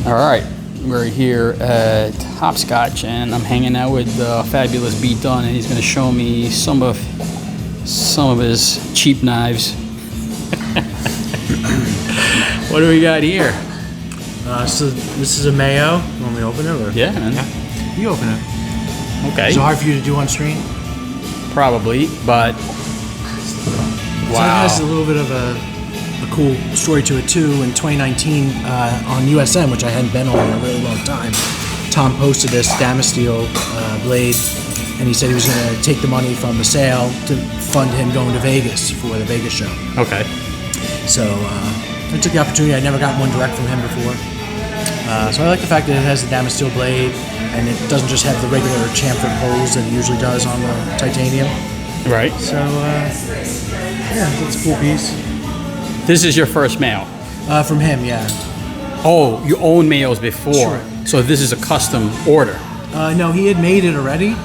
All right, we're here at Hopscotch, and I'm hanging out with fabulous B Dunn, and he's going to show me some of his cheap knives. What do we got here? So this is a Mayo. You want me to open it? Or? Yeah, man. Yeah. You open it. Okay. Is it hard for you to do on screen? Probably, but So wow. it has a little bit of a cool story to it too. In 2019 on USM, which I hadn't been on in a really long time, Tom posted this Damasteel blade, and he said he was going to take the money from the sale to fund him going to Vegas for the Vegas show. Okay. So I took the opportunity. I'd never gotten one direct from him before. So I like the fact that it has the Damasteel blade, and it doesn't just have the regular chamfered holes that it usually does on the titanium. Right. So yeah, that's a cool piece. This is your first Mayo. From him, yeah. Oh, you own Mayos before, Sure. so this is a custom order. No, he had made it already,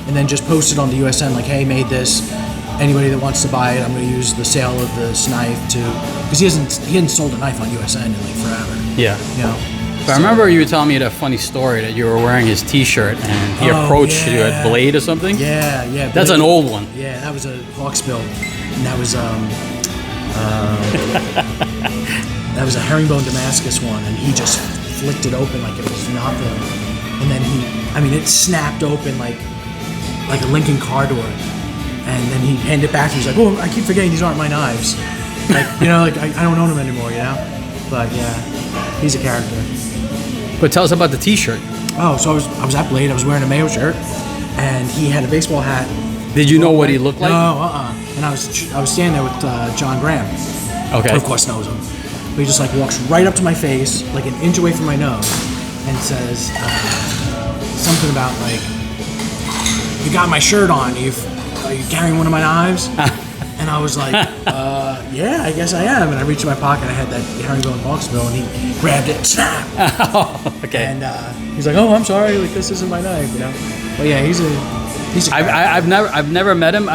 and then just posted on the USN like, "Hey, made this. Anybody that wants to buy it, I'm going to use the sale of this knife to," because he hadn't sold a knife on USN in like forever. Yeah. You know. But I remember you were telling me that funny story that you were wearing his T-shirt and he approached you at Blade or something. Yeah. That's Blade. an old one. Yeah, that was a Hawksbill, and that was that was a herringbone Damascus one, and he just flicked it open like it was nothing, and then it snapped open like a Lincoln car door, and then he handed it back to me. He's like, "Oh, I keep forgetting these aren't my knives." Like, I don't own them anymore, But yeah, he's a character. But tell us about the T-shirt. Oh, so I was at Blade. I was wearing a Mayo shirt, and he had a baseball hat. Did you know what he looked like? No, And I was standing there with John Graham. Okay. Who of course knows him. But he just like walks right up to my face, like an inch away from my nose, and says something about like, "You got my shirt on. Are you carrying one of my knives?" And I was like, "Yeah, I guess I am." And I reached in my pocket. I had that herringbone Hawksbill, and he grabbed it, snap. Oh, okay. And he's like, "Oh, I'm sorry. Like, this isn't my knife, But yeah, he's a I've never met him.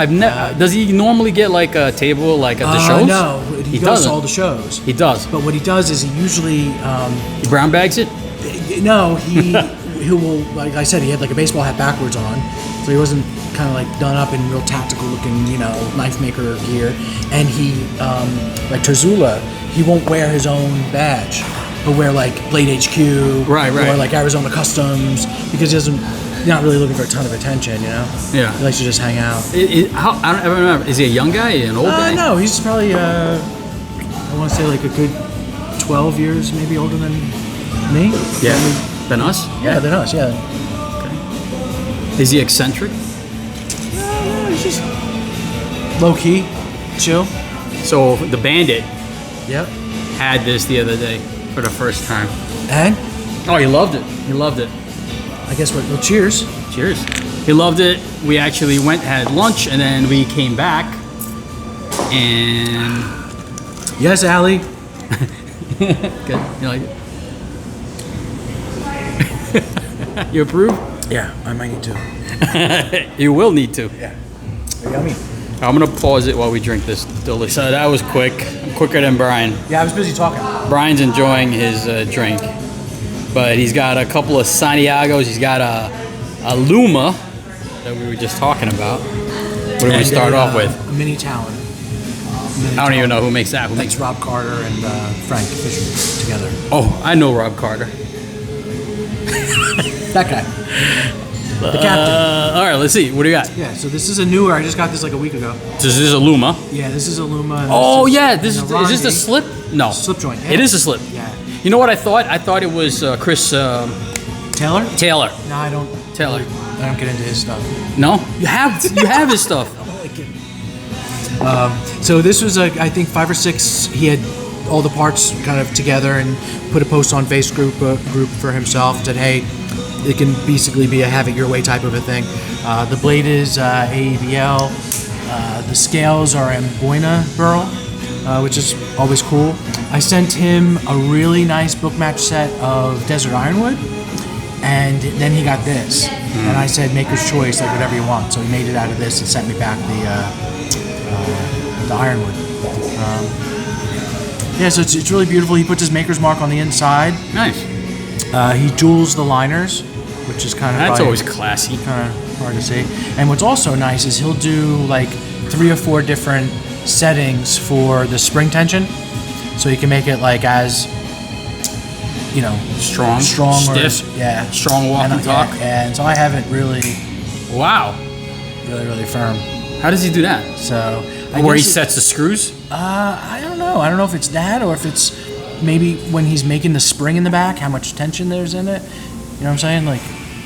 Does he normally get like a table like at the shows? No, he goes to all the shows. He does. But what he does is he usually He brown bags it? no, he will, like I said, he had like a baseball hat backwards on, so he wasn't kind of like done up in real tactical looking, knife maker gear. And he like Terzula, he won't wear his own badge. He'll wear like Blade HQ, right, or like Arizona Customs, because he's not really looking for a ton of attention, Yeah. He likes to just hang out. I don't ever remember. Is he a young guy? An old guy? No, he's probably I want to say like a good 12 years maybe older than me. Yeah. Than us? Yeah, than us. Yeah. Okay. Is he eccentric? No, he's just low key, chill. So the Bandit Yep. had this the other day for the first time. And Oh, he loved it. He loved it. I guess well, cheers. Cheers. He loved it. We actually had lunch, and then we came back, and Yes, Allie. good. You like it? You approve? Yeah, I might need to. You will need to. Yeah. They're yummy. I'm gonna pause it while we drink this delicious. So that was quick. I'm quicker than Brian. Yeah, I was busy talking. Brian's enjoying his drink, but he's got a couple of Santiagos. He's got a Luma that we were just talking about. What do we start off with? A mini Talon. I don't even know who makes that. Who That's makes? Rob Carter and Frank Fisher together. Oh, I know Rob Carter. That guy. The captain. All right, let's see. What do you got? Yeah, so this is a newer. I just got this like a week ago. This is a Luma. Yeah, this is a Luma. And Oh this yeah, and this a is Rondi. this the slip? No, Slip joint. Yeah. It is a slip. Yeah. You know what I thought? I thought it was Chris Taylor? Taylor. No, I don't. Taylor. I don't get into his stuff. No, you have his stuff. I don't like it. So this was I think 5 or 6. He had all the parts kind of together and put a post on Facebook group for himself. Said, hey, it can basically be a have it your way type of a thing. The blade is AEBL. The scales are Amboina burl, which is always cool. I sent him a really nice book match set of Desert Ironwood, and then he got this. And I said, maker's choice, like whatever you want. So he made it out of this and sent me back the Ironwood. Yeah, so it's really beautiful. He puts his maker's mark on the inside. Nice. He jewels the liners, which is kind of That's always classy. kind of hard to see. And what's also nice is he'll do like 3 or 4 different settings for the spring tension, so you can make it like as Strong, stiff, or strong walk and talk. And so I have it really, Wow. really firm. How does he do that? So Where he sets the screws? I don't know. I don't know if it's that or if it's maybe when he's making the spring in the back, how much tension there's in it. You know what I'm saying?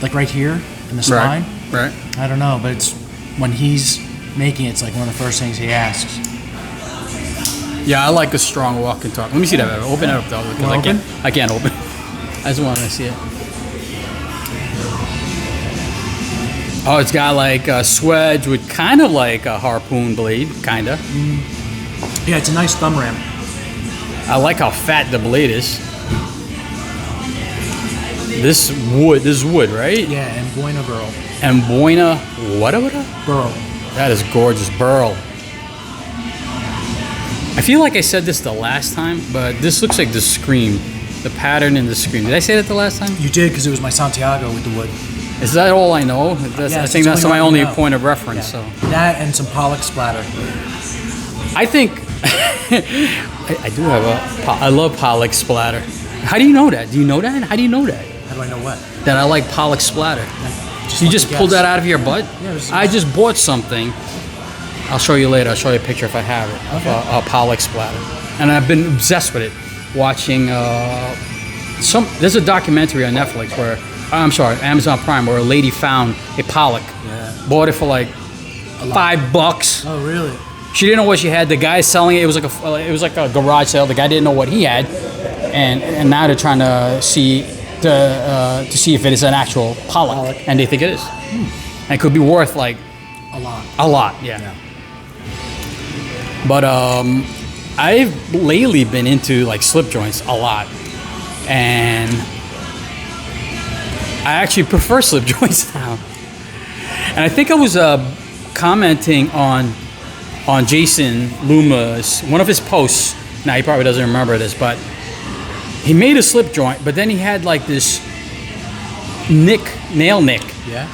Like right here in the spine. Right. I don't know, but it's when he's making it, it's like one of the first things he asks. Yeah, I like a strong walk and talk. Let me see that. Open it up though, because I can't open. I just want to see it. Oh, it's got like a swedge with kind of like a harpoon blade, kinda. Yeah, it's a nice thumb ramp. I like how fat the blade is. This is wood, right? Yeah, and Boina burl. And Boina, what? Burl. That is gorgeous, burl. I feel like I said this the last time, but this looks like the Scream, the pattern in the Scream. Did I say that the last time? You did, because it was my Santiago with the wood. Is that all I know? I think that's my only point of reference. Yeah. So that and some pollock splatter. I think I do have I love pollock splatter. How do you know that? Do you know that? How do you know that? How do I know what? That I like pollock splatter. You just pulled that out of your butt? Yeah, I just bought something. I'll show you later. I'll show you a picture if I have it. Okay. Of a pollock splatter. And I've been obsessed with it. Watching there's a documentary on Netflix where Amazon Prime, where a lady found a pollock. Yeah. Bought it for like $5. Oh, really? She didn't know what she had. The guy selling it, it was like a garage sale. The guy didn't know what he had, and now they're trying to see if it is an actual pollock, and they think it is. And it could be worth like a lot. A lot, yeah. But I've lately been into like slip joints a lot, and I actually prefer slip joints now. And I think I was commenting on Jason Luma's one of his posts. Now he probably doesn't remember this, but he made a slip joint, but then he had like this nail nick. Yeah.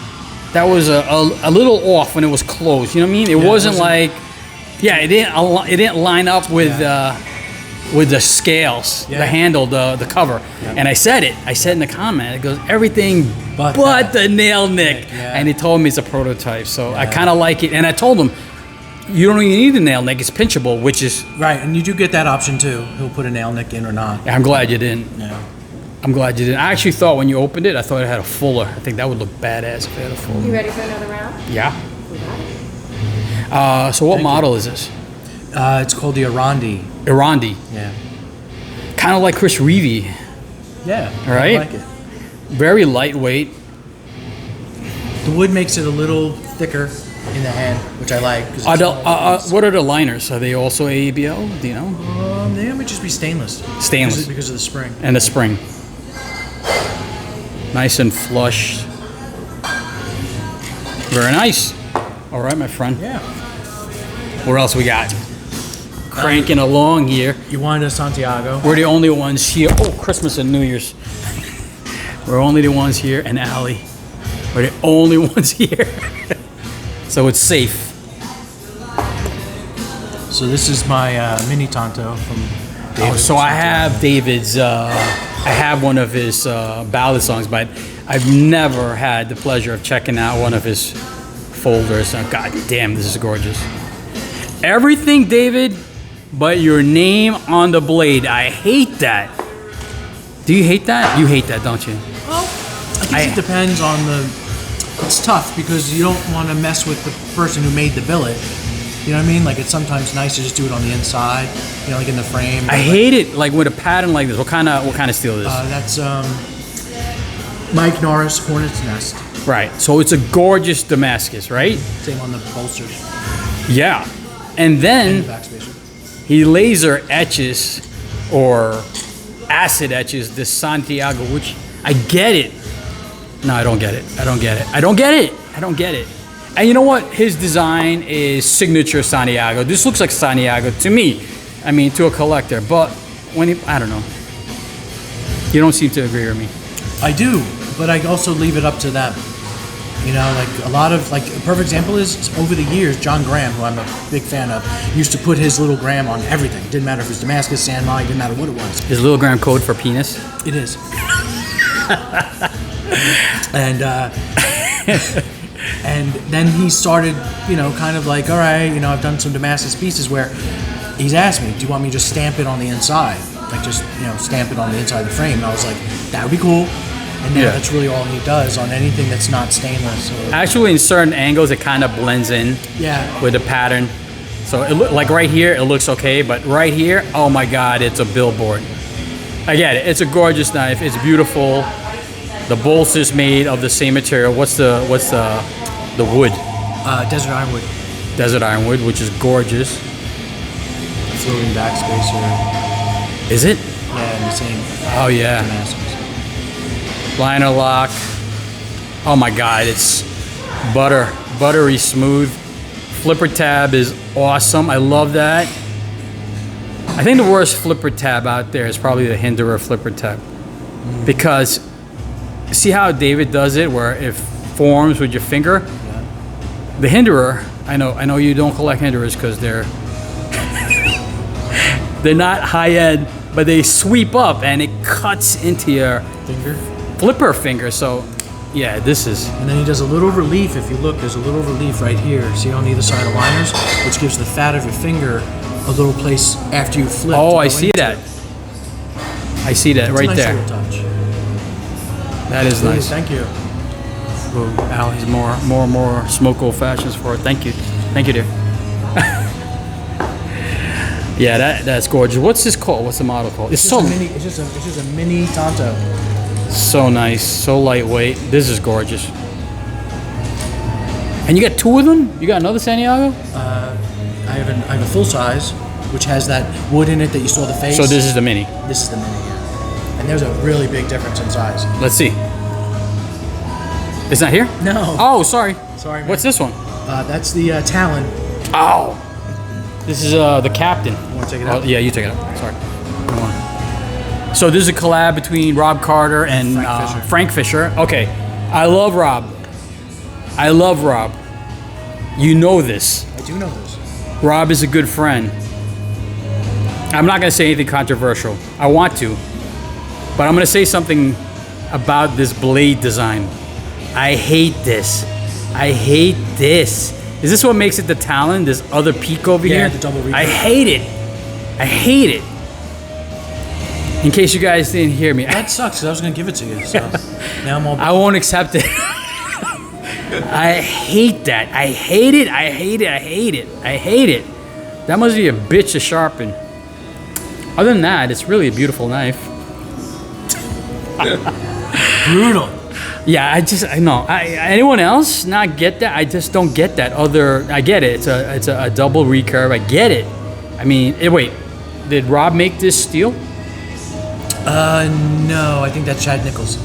That was a little off when it was closed. You know what I mean? It wasn't like, it didn't line up with the scales, the handle, the cover. Yeah. And I said in the comment, it goes, everything but the nail nick. Yeah. And he told me it's a prototype, so I kind of like it. And I told him, you don't even need a nail nick, it's pinchable, which is... Right, and you do get that option too. He'll put a nail nick in or not. I'm glad you didn't. Yeah. I'm glad you didn't. I actually thought when you opened it, I thought it had a fuller. I think that would look badass if it had a fuller. You ready for another round? Yeah. So what model is this? It's called the Irandi. Irandi. Yeah. Kind of like Chris Reeve. Yeah. Right? I like it. Very lightweight. The wood makes it a little thicker in the hand, which I like. What are the liners? Are they also ABL? Do you know? They might just be stainless. Stainless. Because of the spring. And the spring. Nice and flush. Very nice. All right, my friend. Yeah. What else we got? Cranking along here. You wanted a Santiago. We're the only ones here. Oh, Christmas and New Year's. We're only the ones here, and Allie. We're the only ones here. So it's safe. So this is my mini Tonto from David. So I have David's, I have one of his ballad songs, but I've never had the pleasure of checking out one of his folders. Oh, God damn, this is gorgeous. Everything, David, but your name on the blade. I hate that. Do you hate that? You hate that, don't you? Well, I guess it depends on the... It's tough because you don't want to mess with the person who made the billet. You know what I mean? Like, it's sometimes nice to just do it on the inside, you know, like in the frame. I hate it, like with a pattern like this. What kind of steel is this? That's Mike Norris Hornet's Nest. Right. So it's a gorgeous Damascus, right? Same on the bolsters. Yeah. And then And the backspacer. he laser etches or acid etches this Santiago, which I get it. No, I don't get it. I don't get it. I don't get it. I don't get it. And you know what? His design is signature Santiago. This looks like Santiago to me. I mean, to a collector. But when I don't know. You don't seem to agree with me. I do, but I also leave it up to them. You know, like a lot of, like a perfect example is over the years, John Graham, who I'm a big fan of, used to put his little gram on everything. Didn't matter if it was Damascus, San Mai, didn't matter what it was. Is little gram code for penis? It is. And and then he started, you know, kind of like, all right, you know, I've done some Damascus pieces where he's asked me, do you want me to just stamp it on the inside? Like just, you know, stamp it on the inside of the frame. And I was like, that would be cool. And now that's really all he does on anything that's not stainless. Or, Actually, in certain angles, it kind of blends in with the pattern. So, like right here, it looks okay. But right here, oh my God, it's a billboard. I get it. It's a gorgeous knife. It's beautiful. The bolster's made of the same material. What's the wood? Desert ironwood. Desert ironwood, which is gorgeous. Floating backspacer. Is it? Yeah, and the same. Oh yeah. Damascus. Liner lock. Oh my God, it's buttery smooth. Flipper tab is awesome. I love that. I think the worst flipper tab out there is probably the Hinderer flipper tab, because see how David does it, where it forms with your finger. Yeah. The Hinderer, I know you don't collect Hinderers because they're they're not high end, but they sweep up and it cuts into your Finger. flipper finger. So yeah, this is. And then he does a little relief. If you look, there's a little relief right here. See on either side of liners, which gives the fat of your finger a little place after you flip. Oh, I see that. I see that right nice there. little touch. That is nice. Thank you. Ooh, Al, he's more smoke old fashions for it. Thank you, dear. Yeah, that's gorgeous. What's this called? What's the model called? It's just a mini Tonto. So nice, so lightweight. This is gorgeous. And you got two of them? You got another Santiago? I have a full size, which has that wood in it that you saw the face. So this is the mini. This is the mini, yeah. And there's a really big difference in size. Let's see. It's not here? No. Oh, sorry. Sorry, man. What's this one? That's the Talon. Oh. This is the Captain. You want to take it out? Yeah, you take it out. Sorry. Come on. So this is a collab between Rob Carter and Frank Fisher. Okay. I love Rob. You know this. I do know this. Rob is a good friend. I'm not going to say anything controversial. I want to. But I'm going to say something about this blade design. I hate this. Is this what makes it the Talon? This other peak over here? Yeah, the double recurve. I hate it. In case you guys didn't hear me. That sucks, 'cause I was going to give it to you. So now I'm all... I won't accept it. I hate that. I hate it. That must be a bitch to sharpen. Other than that, it's really a beautiful knife. Brutal. Yeah, I know. Anyone else not get that? I just don't get that. I get it. It's a double recurve. I get it. I mean, wait, did Rob make this steel? No, I think that's Chad Nichols.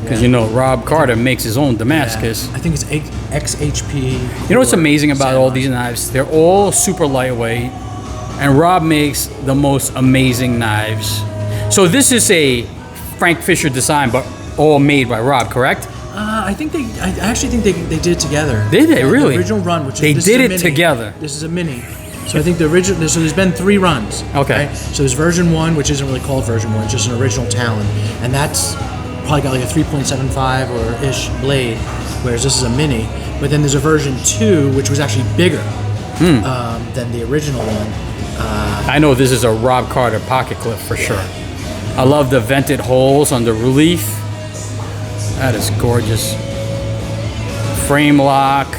Because you know Rob Carter makes his own Damascus. Yeah. I think it's XHP. You know what's amazing about all these knives? They're all super lightweight, and Rob makes the most amazing knives. So this is a Frank Fisher design, but all made by Rob, correct? I actually think they did it together. Did they really? The original run, which they is did it together. This is a mini. So I think the original. So there's been 3 runs. Okay. Right? So there's version 1, which isn't really called version 1. It's just an original Talon, and that's probably got like a 3.75 or ish blade, whereas this is a mini. But then there's a version 2, which was actually bigger than the original one. I know this is a Rob Carter pocket clip for sure. I love the vented holes on the relief. That is gorgeous. Frame lock.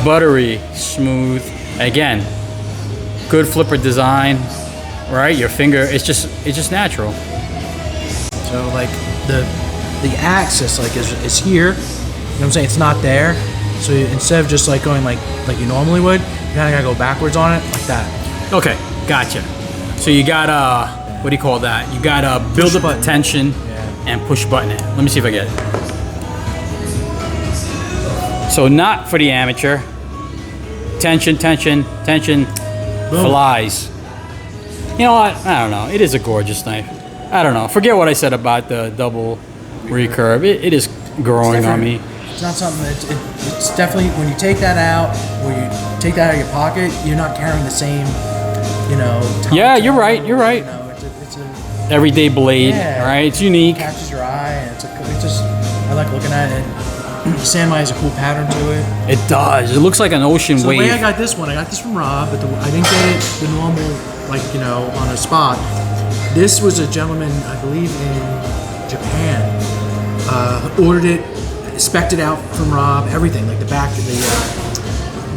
Buttery smooth. Again, good flipper design, right? Your finger, it's just natural. So like the axis like is here. You know what I'm saying? It's not there. So instead of just like going like you normally would, you kind of gotta go backwards on it like that. Okay, gotcha. So you got what do you call that? You got build up the tension and push button it. Let me see if I get it. So not for the amateur. Tension, Boom. flies. You know what? I don't know. It is a gorgeous knife. I don't know. Forget what I said about the double recurve. It is growing on me. It's not something it's definitely, when you take that out, or you take that out of your pocket, you're not carrying the same, Yeah, you're right. You're right. It's a Everyday blade, Yeah. right? It's unique. catches your eye, and it's just, I like looking at it. Sandmai has a cool pattern to it. It does. It looks like an ocean So wave. the way I got this one, I got this from Rob, but I didn't get it the normal, on a spot. This was a gentleman, I believe, in Japan. Ordered it, spec'd it out from Rob, everything, like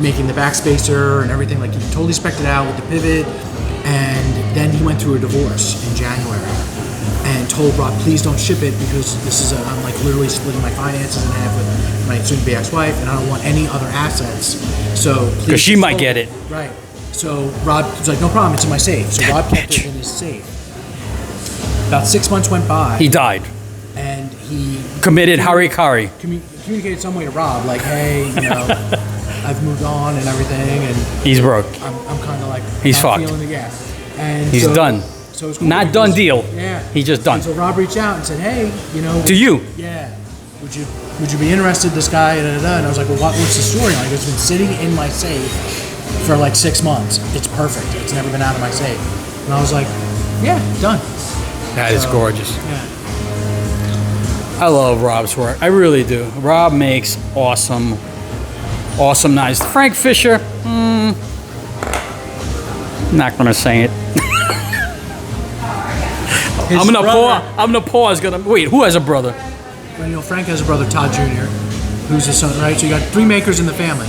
making the back spacer and everything, like he totally spec'd it out with the pivot. And then he went through a divorce in January and told Rob, please don't ship it because I'm like literally splitting my finances in half with my soon-to-be ex-wife, and I don't want any other assets. So please, Because she might get it. Right. So Rob was like, no problem, it's in my safe. So Rob kept it in his safe. About 6 months went by. He died. And he Committed harikari. communicated some way to Rob, like, hey, I've moved on and everything, and He's broke. I'm kind of like, He's not fucked. feeling it, yeah. And He's done. So it's cool Not because- done deal. Yeah. He's just done. And so Rob reached out and said, hey, To you. Yeah. Would you be interested? This guy, da, da, da. And I was like, well, what's the story? Like, it's been sitting in my safe for like 6 months. It's perfect. It's never been out of my safe. And I was like, yeah, done. That is gorgeous. Yeah. I love Rob's work. I really do. Rob makes awesome knives. Frank Fisher, not gonna say it. I'm gonna pause. Wait, who has a brother? Well, Frank has a brother, Todd Jr., who's his son, right? So you got 3 makers in the family.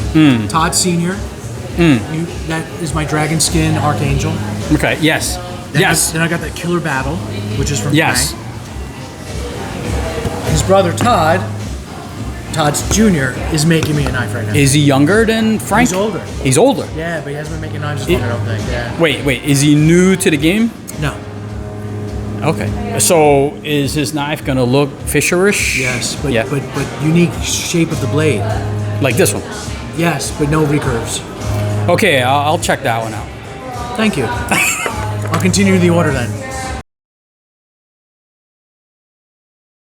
Todd Sr., that is my dragon skin Archangel. Okay, yes. Then I got that Killer Battle, which is from Yes. Frank. His brother Todd Jr. is making me a knife right now. Is he younger than Frank? He's older. He's older. Yeah, but he hasn't been making knives as long, I don't think. Yeah. Wait. Is he new to the game? No. Okay. So is his knife gonna look Fisherish? Yes, but Yeah. but unique shape of the blade. Like this one. Yes, but no recurves. Okay, I'll check that one out. Thank you. I'll continue the order then.